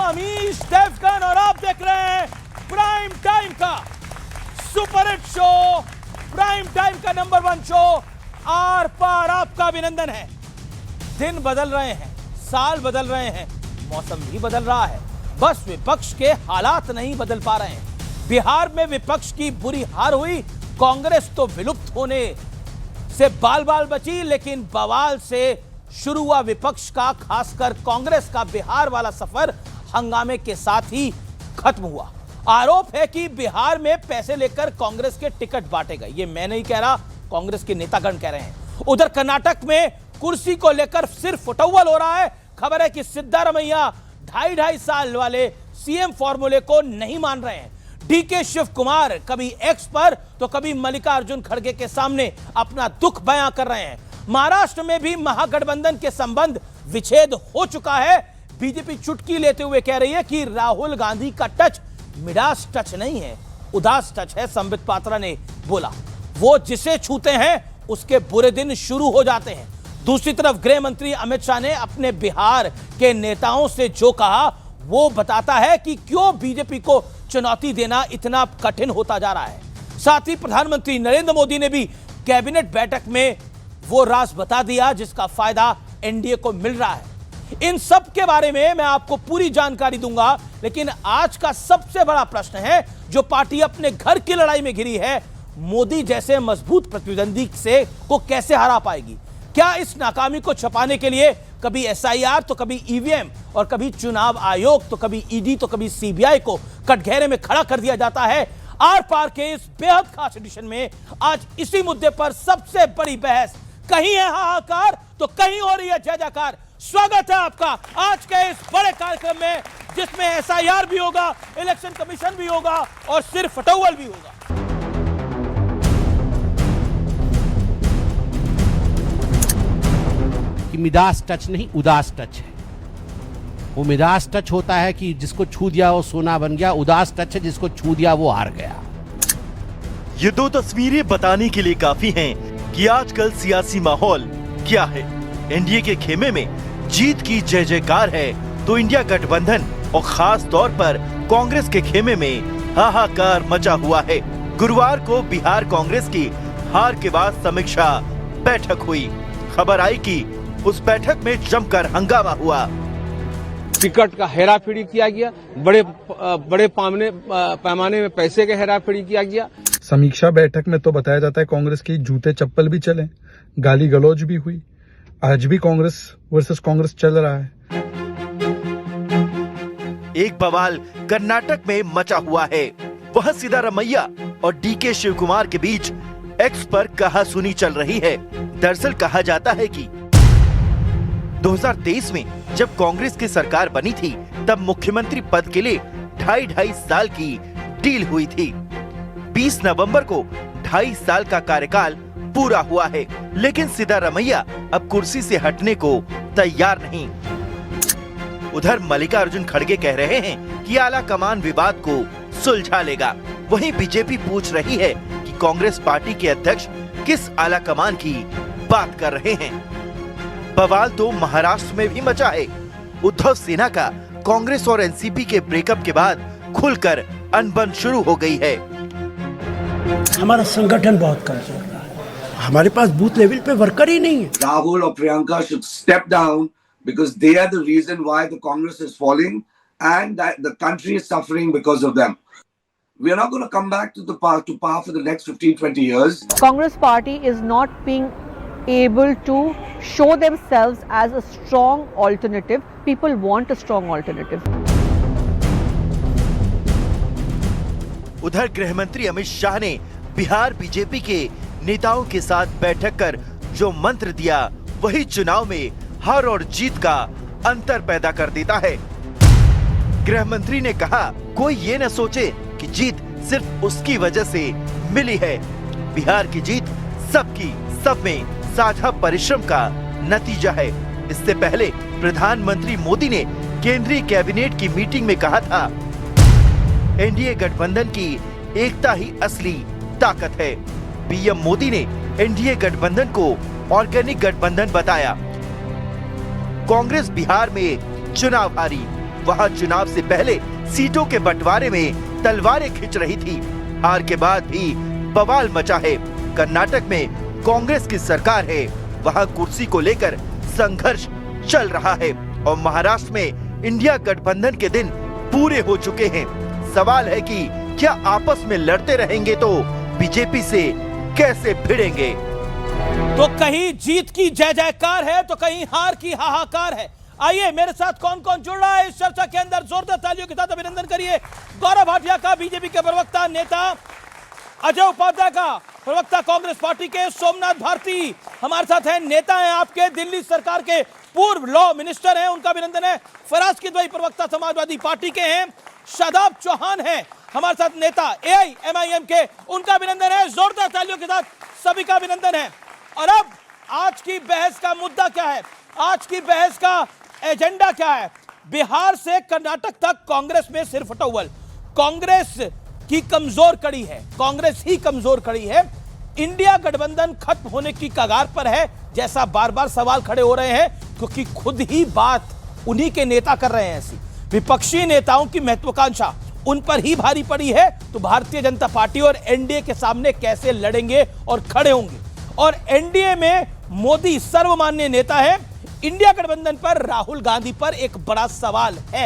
अमीश देवगन और आप देख रहे हैं प्राइम टाइम का super hit show, prime time का नंबर 1 शो आर पार। आपका अभिनंदन है। दिन बदल रहे हैं, साल बदल रहे हैं, मौसम भी बदल रहा है, बस विपक्ष के हालात नहीं बदल पा रहे हैं। बिहार में विपक्ष की बुरी हार हुई, कांग्रेस तो विलुप्त होने से बाल बाल बची, लेकिन बवाल से शुरू हुआ विपक्ष का, खासकर कांग्रेस का बिहार वाला सफर हंगामे के साथ ही खत्म हुआ। आरोप है कि बिहार में पैसे लेकर कांग्रेस के टिकट बांटे गए। ये मैं नहीं कह रहा, कांग्रेस के नेतागण कह रहे हैं। उधर कर्नाटक में कुर्सी को लेकर सिर्फ फुटौवल हो रहा है। खबर है कि सिद्धारमैया 2.5 साल वाले सीएम फॉर्मूले को नहीं मान रहे हैं। डीके शिव कुमार कभी एक्स पर तो कभी मल्लिकार्जुन खड़गे के सामने अपना दुख बयां कर रहे हैं। महाराष्ट्र में भी महागठबंधन के संबंध विच्छेद हो चुका है। बीजेपी चुटकी लेते हुए कह रही है कि राहुल गांधी का टच मिडास टच नहीं है, उदास टच है। संबित पात्रा ने बोला, वो जिसे छूते हैं उसके बुरे दिन शुरू हो जाते हैं। दूसरी तरफ गृह मंत्री अमित शाह ने अपने बिहार के नेताओं से जो कहा वो बताता है कि क्यों बीजेपी को चुनौती देना इतना कठिन होता जा रहा है। साथ ही प्रधानमंत्री नरेंद्र मोदी ने भी कैबिनेट बैठक में वो राज बता दिया जिसका फायदा एनडीए को मिल रहा है। इन सब के बारे में मैं आपको पूरी जानकारी दूंगा, लेकिन आज का सबसे बड़ा प्रश्न है, जो पार्टी अपने घर की लड़ाई में घिरी है, मोदी जैसे मजबूत प्रतिद्वंदी से को कैसे हरा पाएगी? क्या इस नाकामी को छुपाने के लिए कभी एसआईआर तो कभी ईवीएम और कभी चुनाव आयोग तो कभी ईडी तो कभी सीबीआई को कटघरे में खड़ा कर दिया जाता है? आर पार के इस बेहद खास एडिशन में आज इसी मुद्दे पर सबसे बड़ी बहस। कहीं है हाहाकार तो कहीं हो रही है जय जयकार। स्वागत है आपका आज के इस बड़े कार्यक्रम में, जिसमें एसआईआर भी होगा, इलेक्शन कमीशन भी होगा और सिर्फ फटौवल भी होगा। कि मिडास टच नहीं, उदास टच है। वो मिडास टच होता है कि जिसको छू दिया वो सोना बन गया, उदास टच है जिसको छू दिया वो हार गया। ये दो तस्वीरें बताने के लिए काफी हैं कि आजकल सियासी माहौल क्या है। एनडीए के खेमे में जीत की जय जयकार है, तो इंडिया गठबंधन और खास तौर पर कांग्रेस के खेमे में हाहाकार मचा हुआ है। गुरुवार को बिहार कांग्रेस की हार के बाद समीक्षा बैठक हुई। खबर आई कि उस बैठक में जमकर हंगामा हुआ। टिकट का हेराफेरी किया गया, बड़े पैमाने में पैसे का हेराफेरी किया गया। समीक्षा बैठक में तो बताया जाता है कांग्रेस की जूते चप्पल भी चले, गाली गलौज भी हुई। आज भी कांग्रेस वर्सेस कांग्रेस चल रहा है। एक बवाल कर्नाटक में मचा हुआ है। वह सिद्धारमैया और डीके शिव कुमार के बीच एक्स पर कहासुनी चल रही है। दरअसल कहा जाता है कि 2023 में जब कांग्रेस की सरकार बनी थी, तब मुख्यमंत्री पद के लिए 2.5 साल की डील हुई थी। 20 नवंबर को 2.5 साल का कार्यकाल पूरा हुआ है, लेकिन सिद्धारमैया अब कुर्सी से हटने को तैयार नहीं। उधर मल्लिकार्जुन खड़गे कह रहे हैं कि आला कमान विवाद को सुलझा लेगा। वहीं बीजेपी पूछ रही है कि कांग्रेस पार्टी के अध्यक्ष किस आला कमान की बात कर रहे हैं। बवाल तो महाराष्ट्र में भी मचा है। उद्धव सेना का कांग्रेस और एनसीपी के ब्रेकअप के बाद खुलकर अनबन शुरू हो गई है। हमारा संगठन बहुत कमजोर रहा है, हमारे पास बूथ लेवल पे वर्कर ही नहीं है। Rahul or Priyanka should step down because they are the reason why the Congress is falling and that the country is suffering because of them. We are not going to come back to power for the next 15-20 years. Congress party is not being able to show themselves as a strong alternative. People want a strong alternative. उधर गृह मंत्री अमित शाह ने Bihar BJP के नेताओं के साथ बैठक कर जो मंत्र दिया, वही चुनाव में हार और जीत का अंतर पैदा कर देता है। गृह मंत्री ने कहा, कोई ये न सोचे कि जीत सिर्फ उसकी वजह से मिली है। बिहार की जीत सबकी, सब में साझा परिश्रम का नतीजा है। इससे पहले प्रधानमंत्री मोदी ने केंद्रीय कैबिनेट की मीटिंग में कहा था, एनडीए गठबंधन की एकता ही असली ताकत है। पीएम मोदी ने एनडीए गठबंधन को ऑर्गेनिक गठबंधन बताया। कांग्रेस बिहार में चुनाव हारी, वहां चुनाव से पहले सीटों के बंटवारे में तलवारें खिंच रही थी। हार के बाद भी बवाल मचा है। कर्नाटक में कांग्रेस की सरकार है, वहां कुर्सी को लेकर संघर्ष चल रहा है और महाराष्ट्र में इंडिया गठबंधन के दिन पूरे हो चुके हैं। सवाल है कि क्या आपस में लड़ते रहेंगे तो बीजेपी से कैसे भिड़ेंगे? तो कहीं जीत की जय जयकार है तो कहीं हार की हाहाकार है। आइए मेरे साथ कौन कौन जुड़ रहा है इस चर्चा के अंदर, जोरदार तालियों के साथ अभिनंदन करिए गौरव भाटिया का, बीजेपी के प्रवक्ता नेता, अजय उपाध्याय का, प्रवक्ता कांग्रेस पार्टी के, सोमनाथ भारती हमारे साथ हैं, नेता हैं आपके, दिल्ली सरकार के पूर्व लॉ मिनिस्टर हैं, उनका अभिनंदन है, फराज किदवई प्रवक्ता समाजवादी पार्टी के हैं, शादाब चौहान हैं हमारे साथ, नेता एआईएमआईएम के, उनका अभिनंदन है, जोरदार तालियों के साथ सभी का अभिनंदन है। और अब आज की बहस का मुद्दा क्या है, आज की बहस का एजेंडा क्या है? बिहार से कर्नाटक तक कांग्रेस में सिर फटौल, कांग्रेस की कमजोर कड़ी है, कांग्रेस ही कमजोर कड़ी है, इंडिया गठबंधन खत्म होने की कगार पर है, जैसा बार बार सवाल खड़े हो रहे हैं, क्योंकि खुद ही बात उन्हीं के नेता कर रहे हैं। ऐसी विपक्षी नेताओं की महत्वाकांक्षा उन पर ही भारी पड़ी है, तो भारतीय जनता पार्टी और एनडीए के सामने कैसे लड़ेंगे और खड़े होंगे? और एनडीए में मोदी सर्वमान्य नेता है, इंडिया गठबंधन पर राहुल गांधी पर एक बड़ा सवाल है।